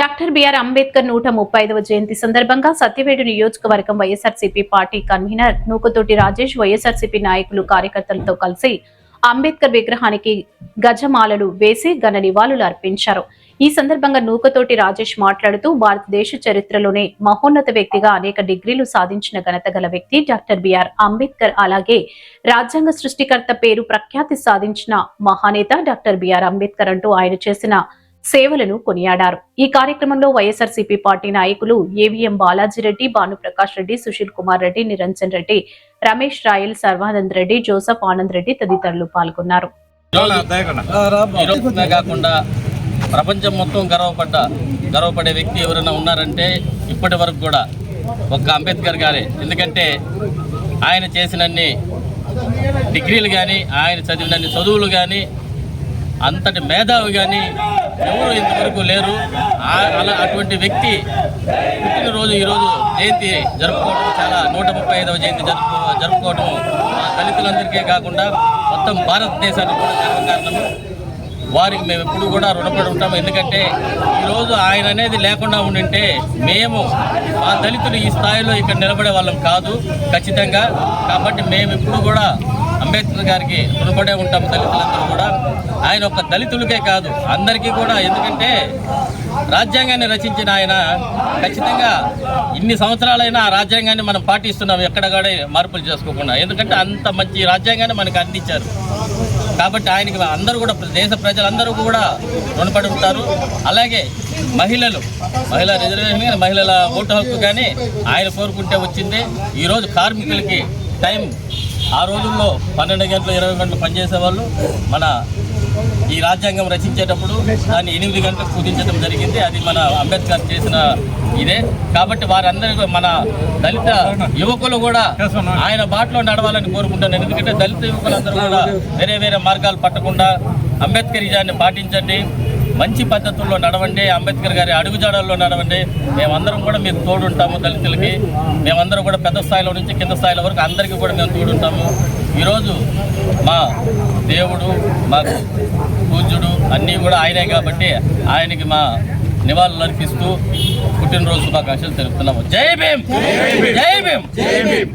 Doctor BR Ambedkar 135వ జయంతి సందర్భంగా సత్యవేడు నియోజకవర్గం YSRCP party convener Nukathoti Rajesh YSRCP నాయకులు కార్యకర్తలతో కలిసి అంబేద్కర్ విగ్రహానికి గజమాలలు వేసి ఘన నివాళులు అర్పించారు. ఈ సందర్భంగా నూకతోటి రాజేష్ మాట్లాడుతూ భారతదేశ చరిత్రలోనే మహోన్నత వ్యక్తిగా అనేక డిగ్రీలు సాధించిన ఘనత గల వ్యక్తి డాక్టర్ బిఆర్ అంబేద్కర్. అలాగే రాజ్యాంగ సృష్టికర్త పేరు ప్రఖ్యాతి సాధించిన మహానేత డాక్టర్ బిఆర్ అంబేద్కర్ అంటూ ఆయన చేసిన సేవలను కొనియాడారు. ఈ కార్యక్రమంలో వైఎస్ఆర్సీపీ పార్టీ నాయకులు AVM Balaji Reddy, Bhanuprakash Reddy, Sushil Kumar Reddy, Niranjan Reddy, Ramesh royal, Sharwanand Reddy, Joseph Anand Reddy తదితరులు పాల్గొన్నారు. ప్రపంచం మొత్తం గర్వపడే వ్యక్తి ఎవరైనా ఉన్నారంటే ఇప్పటి వరకు కూడా ఒక్క అంబేద్కర్ గారే. ఎందుకంటే ఆయన చేసినన్ని డిగ్రీలు కానీ, ఆయన చదివినన్ని చదువులు కానీ, అంతటి మేధావి కానీ ఎవరు ఇంతవరకు లేరు. అటువంటి వ్యక్తి పుట్టినరోజు ఈరోజు జయంతి జరుపుకోవడం, చాలా 135వ జయంతి జరుపుకోవడం దళితులందరికీ కాకుండా మొత్తం భారతదేశానికి కూడా గర్వకారణము. వారికి మేము ఎప్పుడు కూడా రుణపడి ఉంటాము. ఎందుకంటే ఈరోజు ఆయన అనేది లేకుండా ఉండింటే మేము మా దళితులు ఈ స్థాయిలో ఇక్కడ నిలబడే వాళ్ళం కాదు ఖచ్చితంగా. కాబట్టి మేము ఎప్పుడు కూడా అంబేద్కర్ గారికి రుణపడే ఉంటాము దళితులందరూ కూడా. ఆయన ఒక దళితులకే కాదు అందరికీ కూడా. ఎందుకంటే రాజ్యాంగాన్ని రచించిన ఆయన ఖచ్చితంగా ఇన్ని సంవత్సరాలైనా ఆ రాజ్యాంగాన్ని మనం పాటిస్తున్నాం, ఎక్కడ కూడా మార్పులు చేసుకోకుండా. ఎందుకంటే అంత మంచి రాజ్యాంగాన్ని మనకు అందించారు. కాబట్టి ఆయనకి అందరూ కూడా, దేశ ప్రజలందరూ కూడా రుణపడి ఉంటారు. అలాగే మహిళల రిజర్వేషన్ కానీ, మహిళల ఓటు హక్కు కానీ ఆయన కోరుకుంటే వచ్చింది. ఈరోజు కార్మికులకి టైం, ఆ రోజుల్లో 12 గంటలు 20 గంటలు పనిచేసేవాళ్ళు. మన ఈ రాజ్యాంగం రచించేటప్పుడు దాన్ని 8 గంటలకు కుదించడం జరిగింది. అది మన అంబేద్కర్ చేసిన ఇదే. కాబట్టి వారందరికీ మన దళిత యువకులు కూడా ఆయన బాటలో నడవాలని కోరుకుంటున్నాను. ఎందుకంటే దళిత యువకులందరూ కూడా వేరే మార్గాలు పట్టకుండా అంబేద్కరిజాన్ని పాటించండి, మంచి పద్ధతుల్లో నడవండి, అంబేద్కర్ గారి అడుగుజాడల్లో నడవండి. మేమందరం కూడా మీకు తోడుంటాము. దళితులకి మేమందరం కూడా పెద్ద స్థాయిలో నుంచి కింద స్థాయిలో వరకు అందరికీ కూడా మేము తోడుంటాము. ఈరోజు మా దేవుడు, మా పూజ్యుడు అన్నీ కూడా ఆయనే. కాబట్టి ఆయనకి మా నివాళులు అర్పిస్తూ పుట్టినరోజు శుభాకాంక్షలు తెలుపుతున్నాము. జై భీమ్, జై భీమ్, జై భీమ్.